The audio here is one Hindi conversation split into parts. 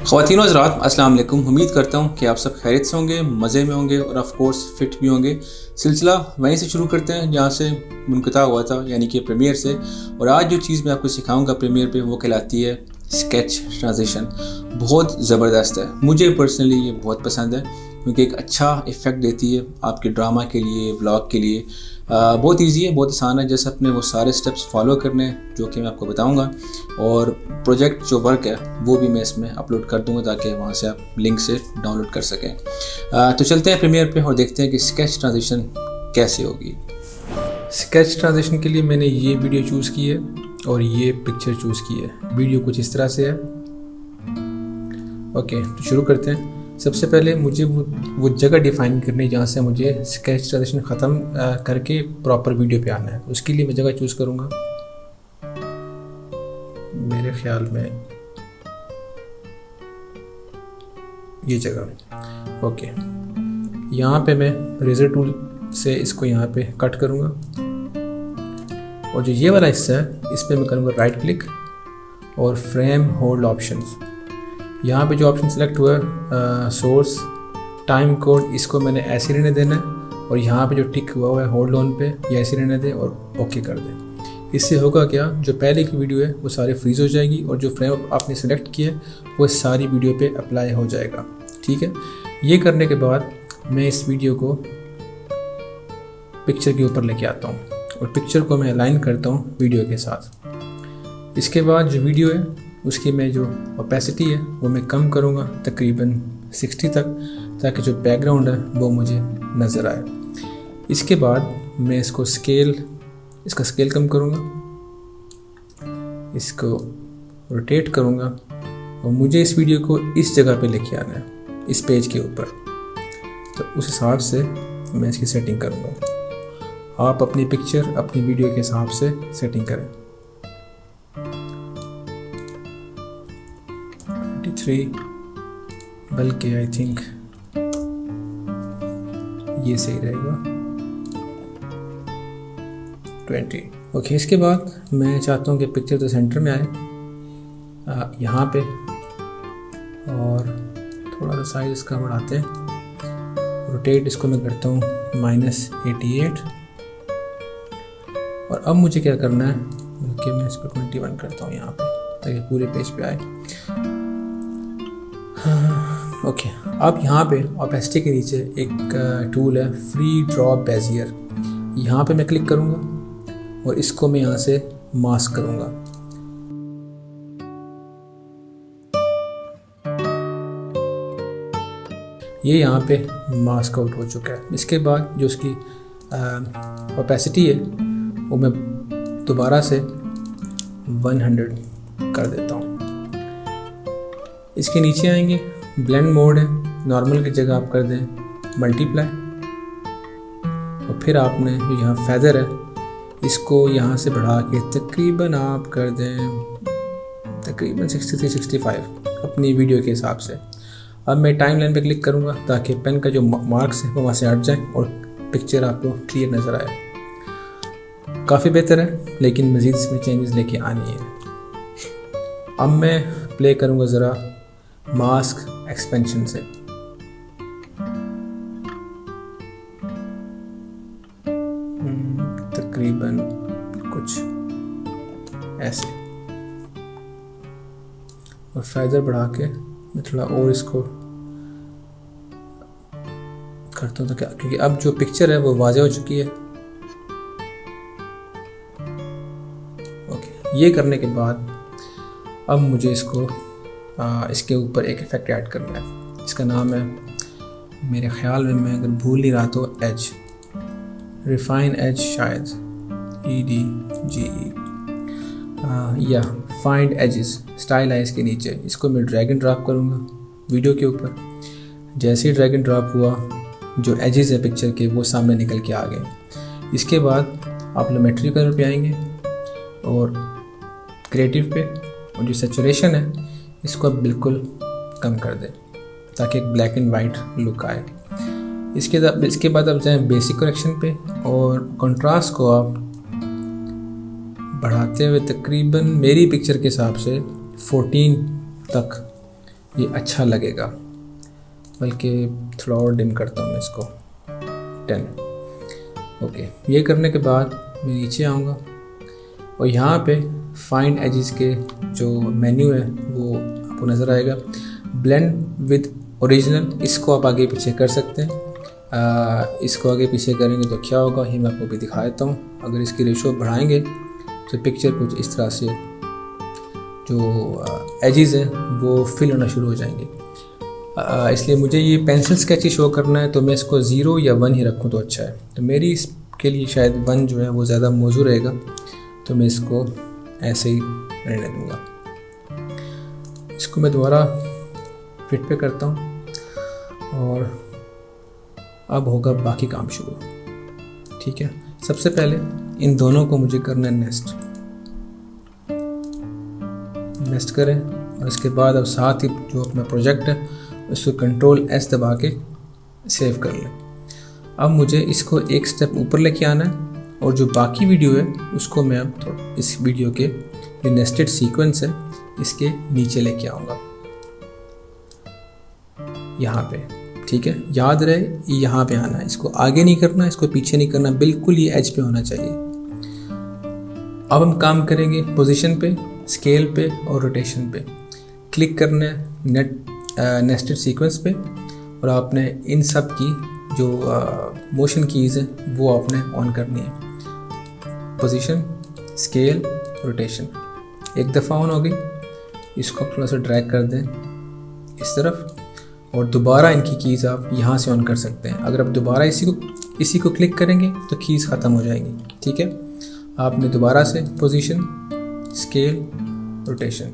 ख़वातीन और हज़रात अस्सलाम वालेकुम। उम्मीद करता हूँ कि आप सब खैरियत से होंगे, मज़े में होंगे और ऑफ कोर्स फिट भी होंगे। सिलसिला वहीं से शुरू करते हैं जहाँ से मुनक़ता हुआ था, यानी कि प्रीमियर से। और आज जो चीज़ मैं आपको सिखाऊंगा प्रीमियर पे वो कहलाती है स्केच ट्रांजिशन। बहुत ज़बरदस्त है, मुझे पर्सनली ये बहुत पसंद है क्योंकि एक अच्छा इफ़ेक्ट देती है आपके ड्रामा के लिए, व्लॉग के लिए। बहुत इजी है, बहुत आसान है। जैसे अपने वो सारे स्टेप्स फॉलो करने हैं जो कि मैं आपको बताऊंगा, और प्रोजेक्ट जो वर्क है वो भी मैं इसमें अपलोड कर दूंगा ताकि वहाँ से आप लिंक से डाउनलोड कर सकें। तो चलते हैं प्रीमियर पे और देखते हैं कि स्केच ट्रांजिशन कैसे होगी। स्केच ट्रांजिशन के लिए मैंने ये वीडियो चूज़ की है और ये पिक्चर चूज़ की है। वीडियो कुछ इस तरह से है। ओके, तो शुरू करते हैं। सबसे पहले मुझे वो जगह डिफ़ाइन करनी जहाँ से मुझे स्केच ट्रांजिशन ख़त्म करके प्रॉपर वीडियो पे आना है। उसके लिए मैं जगह चूज़ करूँगा, मेरे ख्याल में ये जगह। ओके, यहाँ पे मैं रेजर टूल से इसको यहाँ पे कट करूँगा और जो ये वाला हिस्सा है इस पर मैं करूँगा राइट क्लिक और फ्रेम होल्ड ऑप्शंस। यहाँ पे जो ऑप्शन सेलेक्ट हुआ है सोर्स टाइम कोड, इसको मैंने ऐसे रहने देना है और यहाँ पे जो टिक हुआ है होल्ड ऑन पे ये ऐसे रहने दें और ओके कर दें। इससे होगा क्या, जो पहले की वीडियो है वो सारी फ्रीज़ हो जाएगी और जो फ्रेम आपने सेलेक्ट किया है वो सारी वीडियो पे अप्लाई हो जाएगा। ठीक है, ये करने के बाद मैं इस वीडियो को पिक्चर के ऊपर लेके आता हूँ और पिक्चर को मैं अलाइन करता हूँ वीडियो के साथ। इसके बाद जो वीडियो है उसकी मैं जो ओपेसिटी है वो मैं कम करूँगा तकरीबन 60 तक, ताकि जो बैकग्राउंड है वो मुझे नज़र आए। इसके बाद मैं इसका स्केल कम करूँगा, इसको रोटेट करूँगा और मुझे इस वीडियो को इस जगह पे लेके आना है, इस पेज के ऊपर। तो उस हिसाब से मैं इसकी सेटिंग करूँगा। आप अपनी पिक्चर अपनी वीडियो के हिसाब से सेटिंग करें। 3 बल्कि आई थिंक ये सही रहेगा 20। ओके, इसके बाद मैं चाहता हूँ कि पिक्चर तो सेंटर में आए यहाँ पे, और थोड़ा सा साइज इसका बढ़ाते हैं। रोटेट इसको मैं करता हूँ -88 और अब मुझे क्या करना है, बल्कि मैं इसको 21 करता हूँ यहाँ पे ताकि पूरे पेज पे आए। ओके, अब यहाँ पे ओपेसिटी के नीचे एक टूल है फ्री ड्रॉप बेजियर, यहाँ पे मैं क्लिक करूँगा और इसको मैं यहाँ से मास्क करूँगा। ये यहाँ पे मास्क आउट हो चुका है। इसके बाद जो उसकी ओपेसिटी है वो मैं दोबारा से 100 कर देता हूँ। इसके नीचे आएंगे, ब्लेंड मोड है, नॉर्मल की जगह आप कर दें मल्टीप्लाई और फिर आपने जो यहाँ फेदर है इसको यहाँ से बढ़ा के तकरीबन आप कर दें तकरीबन 63-65 अपनी वीडियो के हिसाब से। अब मैं टाइम लाइन पर क्लिक करूँगा ताकि पेन का जो मार्क्स है वो वहाँ से हट जाए और पिक्चर आपको क्लियर नज़र आए। काफ़ी बेहतर है, लेकिन मज़ीद इसमें चेंजेस लेके आनी है। अब मैं प्ले करूँगा ज़रा मास्क एक्सपेंशन से। तकरीबन कुछ ऐसे, और फेदर बढ़ा के मैं थोड़ा और इसको करता हूँ, तो क्या, क्योंकि अब जो पिक्चर है वो वाज़ेह हो चुकी है। ओके, ये करने के बाद अब मुझे इसको इसके ऊपर एक इफ़ेक्ट ऐड करना है। इसका नाम है, मेरे ख्याल में मैं अगर भूल नहीं रहा तो एज, रिफाइन एज शायद, EDGE या फाइंड एजेस, स्टाइल है इसके नीचे। इसको मैं ड्रैग एंड ड्रॉप करूँगा वीडियो के ऊपर। जैसे ही ड्रैग एंड ड्रॉप हुआ जो एजेस है पिक्चर के वो सामने निकल के आ गए। इसके बाद आप लोमेट्री कलर पे आएंगे और क्रिएटिव पे, और जो सैचुरेशन है इसको आप बिल्कुल कम कर दें ताकि एक ब्लैक एंड वाइट लुक आए। इसके बाद आप जाएं बेसिक करेक्शन पे और कंट्रास्ट को आप बढ़ाते हुए तकरीबन मेरी पिक्चर के हिसाब से 14 तक ये अच्छा लगेगा। बल्कि थोड़ा और डिम करता हूँ मैं इसको 10। ओके, ये करने के बाद मैं नीचे आऊँगा और यहाँ पे फाइंड एजेस के जो मेन्यू है वो आपको नज़र आएगा। ब्लेंड विद ओरिजिनल, इसको आप आगे पीछे कर सकते हैं। इसको आगे पीछे करेंगे तो क्या होगा ये मैं आपको भी दिखा देता हूँ। अगर इसकी रेशो बढ़ाएंगे तो पिक्चर कुछ इस तरह से जो एजेस हैं वो फिल होना शुरू हो जाएंगे। इसलिए मुझे ये पेंसिल स्केच ही शो करना है, तो मैं इसको 0 या 1 ही रखूँ तो अच्छा है। तो मेरी इसके लिए शायद 1 जो है वो ज़्यादा मौजू रहेगा, तो मैं इसको ऐसे ही रहने दूँगा। इसको मैं दोबारा फिट पे करता हूँ और अब होगा बाकी काम शुरू। ठीक है, सबसे पहले इन दोनों को मुझे करना है नेस्ट करें और इसके बाद अब साथ ही जो अपना प्रोजेक्ट है उसको कंट्रोल S दबा के सेव कर लें। अब मुझे इसको एक स्टेप ऊपर लेके आना है और जो बाकी वीडियो है उसको मैं अब थोड़ा इस वीडियो के जो नेस्टेड सीक्वेंस है इसके नीचे लेके आऊँगा यहाँ पे। ठीक है, याद रहे यहाँ पे आना है, इसको आगे नहीं करना, इसको पीछे नहीं करना, बिल्कुल ये एज पे होना चाहिए। अब हम काम करेंगे पोजीशन पे, स्केल पे और रोटेशन पे। क्लिक करना है नेस्टेड सीक्वेंस पे और आपने इन सब की जो मोशन कीज़ हैं वो आपने ऑन करनी है। पोजीशन, स्केल, रोटेशन एक दफ़ा ऑन हो गई। इसको थोड़ा सा ड्रैग कर दें इस तरफ और दोबारा इनकी कीज़ आप यहाँ से ऑन कर सकते हैं। अगर आप दोबारा इसी को क्लिक करेंगे तो कीज़ ख़त्म हो जाएंगी। ठीक है, आपने दोबारा से पोजीशन, स्केल, रोटेशन,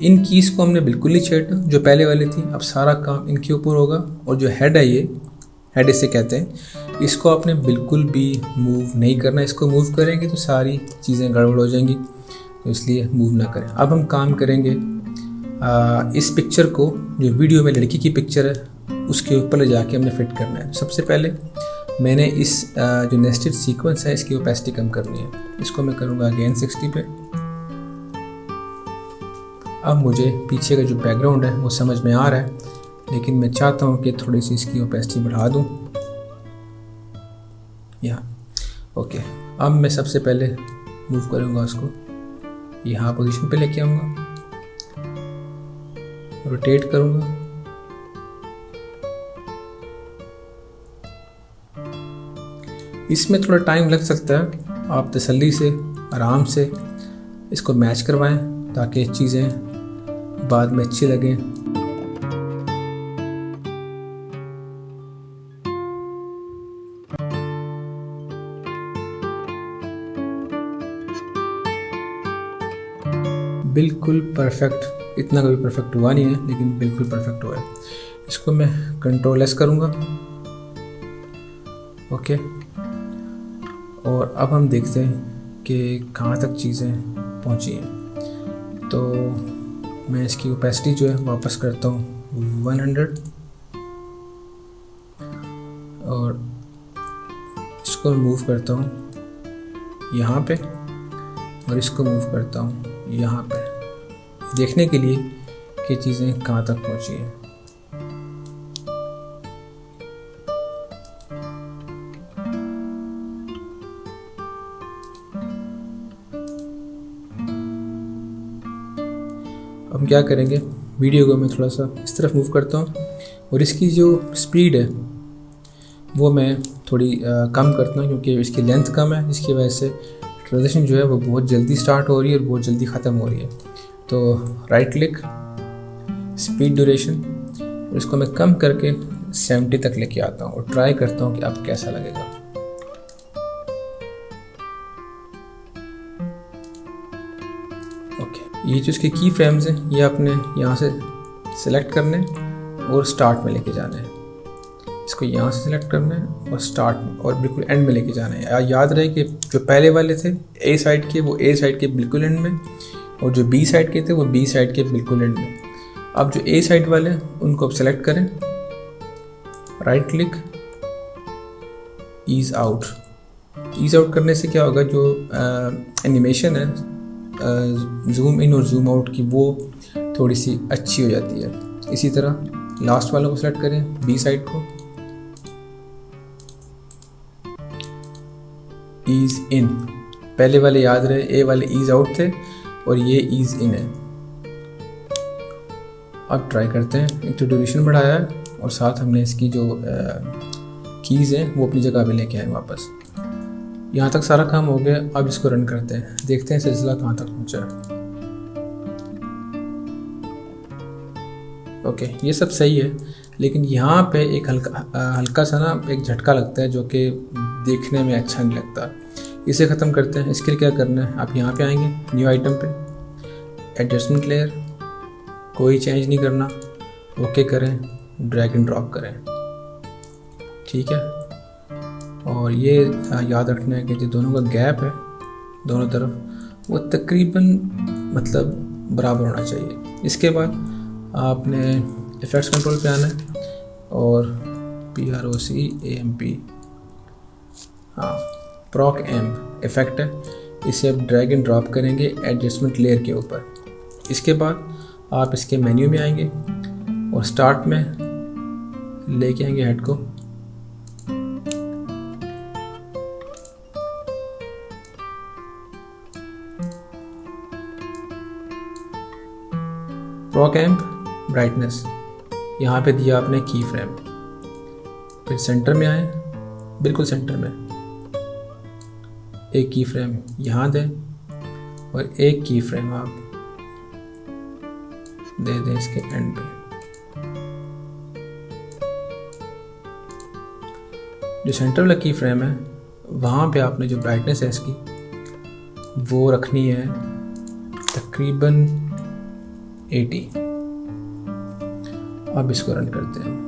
इन कीज़ को हमने बिल्कुल नहीं छेड़ना जो पहले वाली थी। अब सारा काम इनके ऊपर होगा और जो हेड है, ये हेड इसे कहते हैं, इसको आपने बिल्कुल भी मूव नहीं करना। इसको मूव करेंगे तो सारी चीज़ें गड़बड़ हो जाएंगी, तो इसलिए मूव ना करें। अब हम काम करेंगे इस पिक्चर को, जो वीडियो में लड़की की पिक्चर है उसके ऊपर ले जाके हमने फिट करना है। सबसे पहले मैंने इस जो नेस्टेड सीक्वेंस है इसकी ओपेसिटी कम करनी है। इसको मैं करूँगा अगेन 60 पे। अब मुझे पीछे का जो बैकग्राउंड है वो समझ में आ रहा है, लेकिन मैं चाहता हूँ कि थोड़ी सी इसकी ओपेसिटी बढ़ा दूँ यहाँ। ओके, अब मैं सबसे पहले मूव करूँगा उसको यहाँ पोजीशन पे लेके आऊँगा, रोटेट करूँगा, इसमें थोड़ा टाइम लग सकता है। आप तसल्ली से आराम से इसको मैच करवाएं ताकि चीज़ें बाद में अच्छी लगें। बिल्कुल परफेक्ट, इतना कभी परफेक्ट हुआ नहीं है लेकिन बिल्कुल परफेक्ट हुआ है। इसको मैं कंट्रोल S करूँगा। ओके, और अब हम देखते हैं कि कहाँ तक चीज़ें पहुँची हैं। तो मैं इसकी ओपेसिटी जो है वापस करता हूँ 100 और इसको मूव करता हूँ यहाँ पे और इसको मूव करता हूँ यहाँ पे, देखने के लिए कि चीज़ें कहाँ तक पहुँची हैं। अब क्या करेंगे, वीडियो को मैं थोड़ा सा इस तरफ मूव करता हूँ और इसकी जो स्पीड है वो मैं थोड़ी कम करता हूँ क्योंकि इसकी लेंथ कम है, जिसकी वजह से ट्रांजिशन जो है वो बहुत जल्दी स्टार्ट हो रही है और बहुत जल्दी ख़त्म हो रही है। तो राइट क्लिक, स्पीड ड्यूरेशन, और इसको मैं कम करके 70 तक लेके आता हूँ और ट्राई करता हूँ कि अब कैसा लगेगा। ओके, ये जो इसके की फ्रेम्स हैं ये आपने यहाँ से सिलेक्ट करने और स्टार्ट में लेके जाना है। इसको यहाँ से सिलेक्ट करना है और स्टार्ट में और बिल्कुल एंड में लेके जाना है। याद रहे कि जो पहले वाले थे ए साइड के, वो ए साइड के बिल्कुल एंड में, और जो बी साइड के थे वो बी साइड के बिल्कुल एंड में। अब जो ए साइड वाले हैं उनको अब सेलेक्ट करें, right click, ease out. Ease out करने से क्या होगा, जो एनिमेशन है जूम इन और जूम आउट की वो थोड़ी सी अच्छी हो जाती है। इसी तरह लास्ट वालों को सेलेक्ट करें, बी साइड को, ईज इन, पहले वाले याद रहे ए वाले ईज आउट थे और ये ईज इन है। अब ट्राई करते हैं, एक तो ड्यूरेशन बढ़ाया है और साथ हमने इसकी जो कीज़ हैं वो अपनी जगह पे लेके आए वापस। यहाँ तक सारा काम हो गया। अब इसको रन करते हैं, देखते हैं सिलसिला कहाँ तक पहुँचा है। ओके, ये सब सही है, लेकिन यहाँ पे एक हल्का सा ना एक झटका लगता है जो कि देखने में अच्छा नहीं लगता। इसे ख़त्म करते हैं। इसके लिए क्या करना है, आप यहाँ पे आएंगे, न्यू आइटम पे, एडजस्टमेंट लेयर, कोई चेंज नहीं करना, ओके करें, ड्रैग एंड ड्रॉप करें, ठीक है। और ये याद रखना है कि जो दोनों का गैप है दोनों तरफ वो तकरीबन मतलब बराबर होना चाहिए। इसके बाद आपने इफ़ेक्ट्स कंट्रोल पे आना है और PROC हाँ प्रॉक एम्प इफ़ेक्ट है, इसे आप ड्रैग एंड ड्रॉप करेंगे एडजस्टमेंट लेयर के ऊपर। इसके बाद आप इसके मेन्यू में आएंगे और स्टार्ट में लेके आएंगे हेड को, प्रॉक एम्प ब्राइटनेस यहाँ पे दिया आपने की फ्रेम, फिर सेंटर में आए, बिल्कुल सेंटर में एक की फ्रेम यहाँ दें और एक की फ्रेम आप दे दें इसके एंड पे। जो सेंटर वाला की फ्रेम है वहाँ पे आपने जो ब्राइटनेस है इसकी वो रखनी है तकरीबन 80। अब इसको रन करते हैं।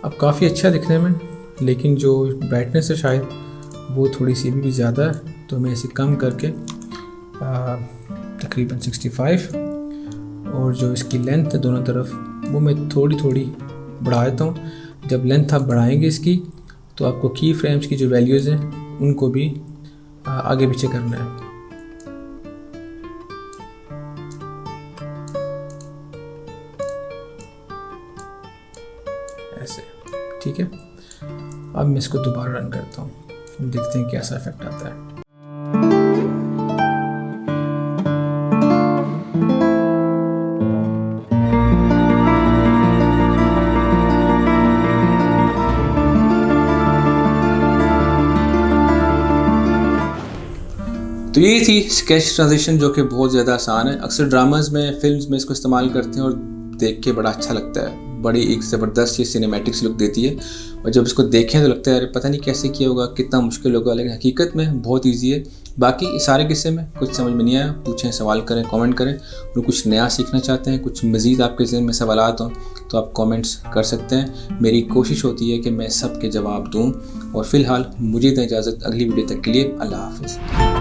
अब काफ़ी अच्छा दिखने में, लेकिन जो ब्राइटनेस है शायद वो थोड़ी सी भी ज़्यादा है, तो मैं इसे कम करके तकरीबन 65 और जो इसकी लेंथ है दोनों तरफ वो मैं थोड़ी थोड़ी बढ़ा देता हूँ। जब लेंथ आप बढ़ाएंगे इसकी तो आपको की फ्रेम्स की जो वैल्यूज़ हैं उनको भी आगे पीछे करना है। ऐसे, ठीक है। अब मैं इसको दोबारा रन करता हूँ, देखते हैं कैसा इफेक्ट आता है। तो ये थी स्केच ट्रांजिशन, जो कि बहुत ज़्यादा आसान है। अक्सर ड्रामाज में, फिल्म्स में इसको इस्तेमाल करते हैं और देख के बड़ा अच्छा लगता है, बड़ी एक ज़बरदस्त ये सिनेमैटिक्स लुक देती है। और जब इसको देखें तो लगता है अरे पता नहीं कैसे किया होगा, कितना मुश्किल होगा, लेकिन हकीकत में बहुत ईजी है। बाकी सारे किस्से में कुछ समझ में नहीं आया, पूछें, सवाल करें, कमेंट करें। और कुछ नया सीखना चाहते हैं, कुछ मज़ीद आपके ज़हन में सवालात हों तो आप कमेंट्स कर सकते हैं। मेरी कोशिश होती है कि मैं सब के जवाब दूँ। और फ़िलहाल मुझे दें इजाज़त, अगली वीडियो तक के लिए अल्लाह हाफ़िज़।